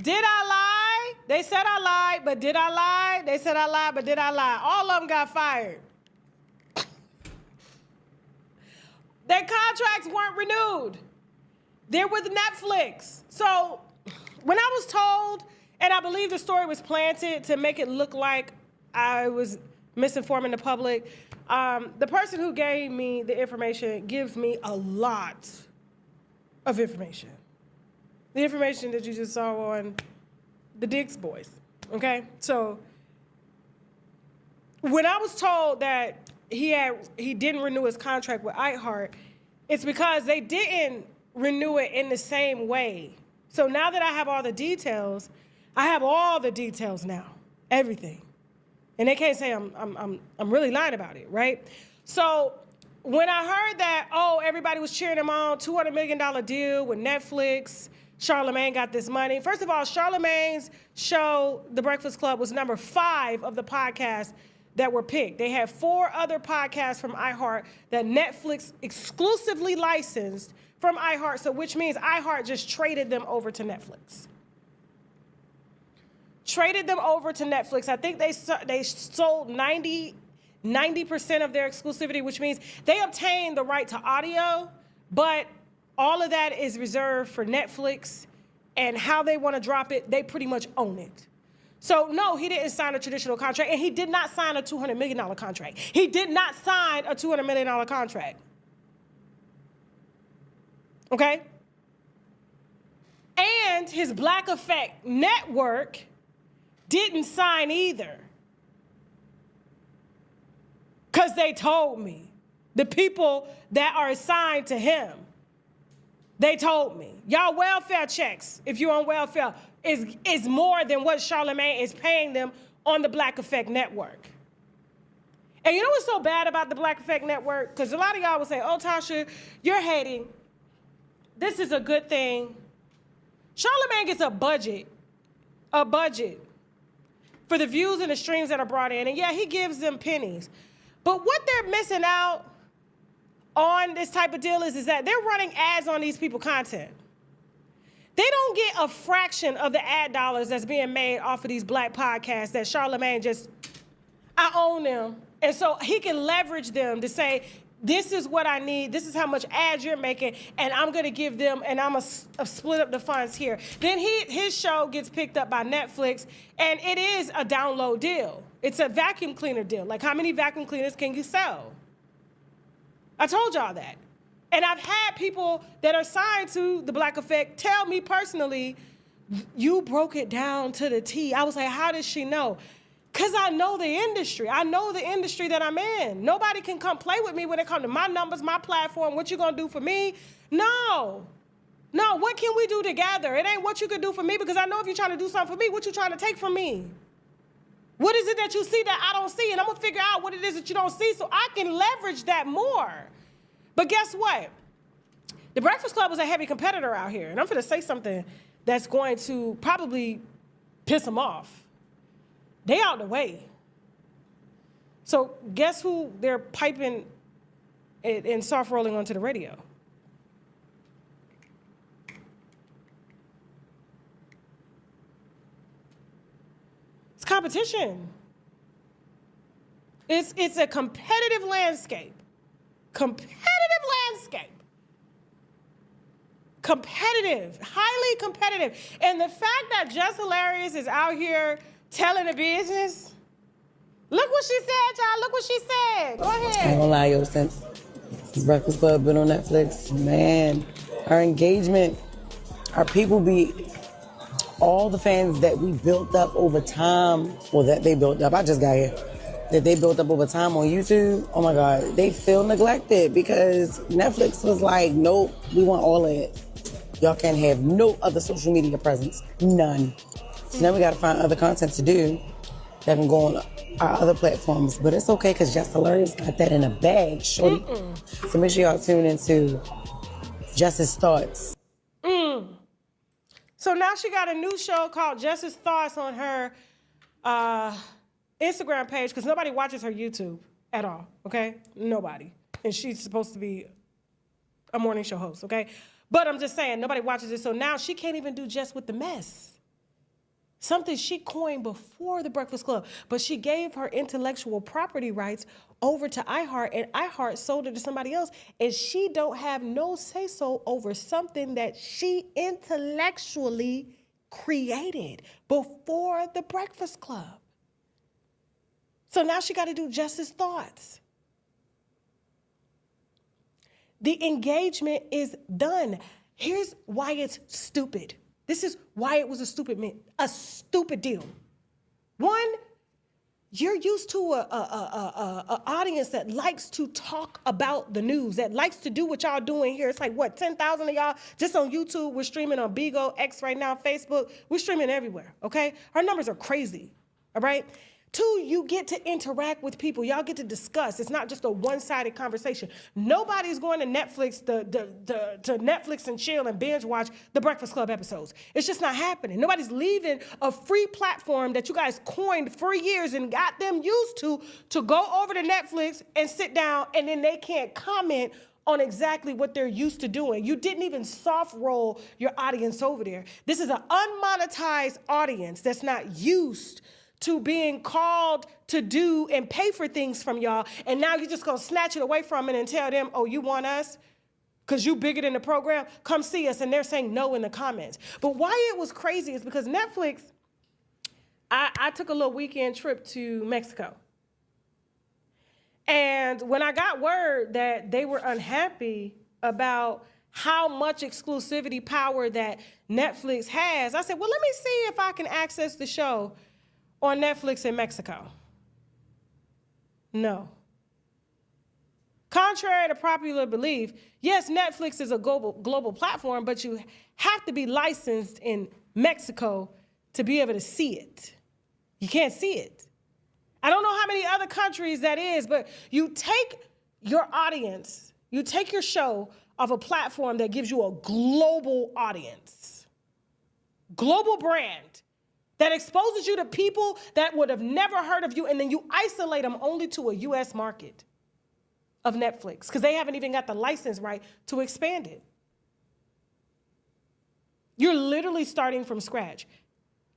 Did I lie? They said I lied, but did I lie? They said I lied, but did I lie? All of them got fired. Their contracts weren't renewed. They're with Netflix. So when I was told, and I believe the story was planted to make it look like I was misinforming the public, the person who gave me the information gives me a lot of information. The information that you just saw on the Diggs Boys, okay? So when I was told that he didn't renew his contract with iHeart, it's because they didn't renew it in the same way. So now that I have all the details, I have all the details now, everything. And they can't say I'm really lying about it, right? So when I heard that, everybody was cheering him on, $200 million deal with Netflix, Charlamagne got this money. First of all, Charlamagne's show, The Breakfast Club, was number 5 of the podcasts that were picked. They had 4 other podcasts from iHeart that Netflix exclusively licensed from iHeart, so which means iHeart just traded them over to Netflix. Traded them over to Netflix. I think they sold 90% of their exclusivity, which means they obtained the right to audio, but all of that is reserved for Netflix, and how they want to drop it, they pretty much own it. So no, he didn't sign a traditional contract, and he did not sign a $200 million contract. He did not sign a $200 million contract. Okay? And his Black Effect network didn't sign either. Because they told me. The people that are assigned to him, they told me. Y'all welfare checks, if you're on welfare, is more than what Charlamagne is paying them on the Black Effect network. And you know what's so bad about the Black Effect network? Because a lot of y'all will say, oh, Tasha, you're hating. This is a good thing. Charlamagne gets a budget for the views and the streams that are brought in. And yeah, he gives them pennies. But what they're missing out on this type of deal is that they're running ads on these people's content. They don't get a fraction of the ad dollars that's being made off of these black podcasts that Charlamagne just, I own them. And so he can leverage them to say, this is what I need, this is how much ads you're making, and I'm gonna give them, and I'm gonna split up the funds here. Then his show gets picked up by Netflix, and it is a download deal. It's a vacuum cleaner deal. Like, how many vacuum cleaners can you sell? I told y'all that. And I've had people that are signed to the Black Effect tell me personally, you broke it down to the T. I was like, how does she know? Because I know the industry. I know the industry that I'm in. Nobody can come play with me when it comes to my numbers, my platform, what you gonna do for me? No. No, what can we do together? It ain't what you can do for me, because I know if you're trying to do something for me, what you trying to take from me? What is it that you see that I don't see? And I'm gonna figure out what it is that you don't see so I can leverage that more. But guess what? The Breakfast Club was a heavy competitor out here. And I'm gonna say something that's going to probably piss them off. They out the way. So guess who they're piping and soft rolling onto the radio? It's competition. It's a competitive landscape. Competitive landscape. Competitive, highly competitive. And the fact that Just Hilarious is out here telling the business. Look what she said, y'all. Look what she said. Go ahead. I ain't gonna lie, yo, since Breakfast Club been on Netflix, man, our engagement, our people be, all the fans that we built up over time, well, that they built up, I just got here, that they built up over time on YouTube, oh my God, they feel neglected because Netflix was like, nope, we want all of it. Y'all can't have no other social media presence, none. So now we gotta find other content to do that can go on our other platforms. But it's okay, because Just Hilarious got that in a bag, shorty. So make sure y'all tune into Just's Thoughts. So now she got a new show called Just's Thoughts on her Instagram page, because nobody watches her YouTube at all, okay? Nobody. And she's supposed to be a morning show host, okay? But I'm just saying, nobody watches it, so now she can't even do Just with the Mess. something she coined before the Breakfast Club, but she gave her intellectual property rights over to iHeart, and iHeart sold it to somebody else, and she don't have no say-so over something that she intellectually created before the Breakfast Club. So now she got to do just his thoughts. The engagement is done. Here's why it's stupid. This is why it was a stupid deal. One, you're used to a audience that likes to talk about the news, that likes to do what y'all doing here. It's like, what, 10,000 of y'all just on YouTube. We're streaming on Bigo, X right now, Facebook. We're streaming everywhere, okay? Our numbers are crazy, all right? Two, you get to interact with people. Y'all get to discuss. It's not just a one-sided conversation. Nobody's going to Netflix to Netflix and chill and binge watch the Breakfast Club episodes. It's just not happening. Nobody's leaving a free platform that you guys coined for years and got them used to go over to Netflix and sit down, and then they can't comment on exactly what they're used to doing. You didn't even soft roll your audience over there. This is an unmonetized audience that's not used to being called to do and pay for things from y'all, and now you're just gonna snatch it away from it and tell them, oh, you want us? Because you bigger than the program? Come see us, and they're saying no in the comments. But why it was crazy is because Netflix, I took a little weekend trip to Mexico. And when I got word that they were unhappy about how much exclusivity power that Netflix has, I said, well, let me see if I can access the show on Netflix in Mexico. No. Contrary to popular belief, yes, Netflix is a global platform, but you have to be licensed in Mexico to be able to see it. You can't see it. I don't know how many other countries that is, but you take your audience, you take your show of a platform that gives you a global audience, global brand, that exposes you to people that would have never heard of you, and then you isolate them only to a U.S. market of Netflix because they haven't even got the license right to expand it. You're literally starting from scratch.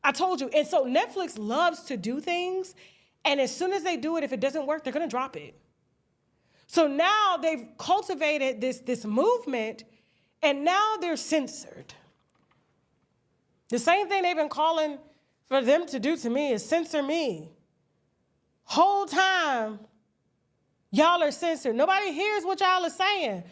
I told you. And so Netflix loves to do things, and as soon as they do it, if it doesn't work, they're going to drop it. So now they've cultivated this movement, and now they're censored. The same thing they've been calling for them to do to me is censor me. Whole time, y'all are censored. Nobody hears what y'all are saying.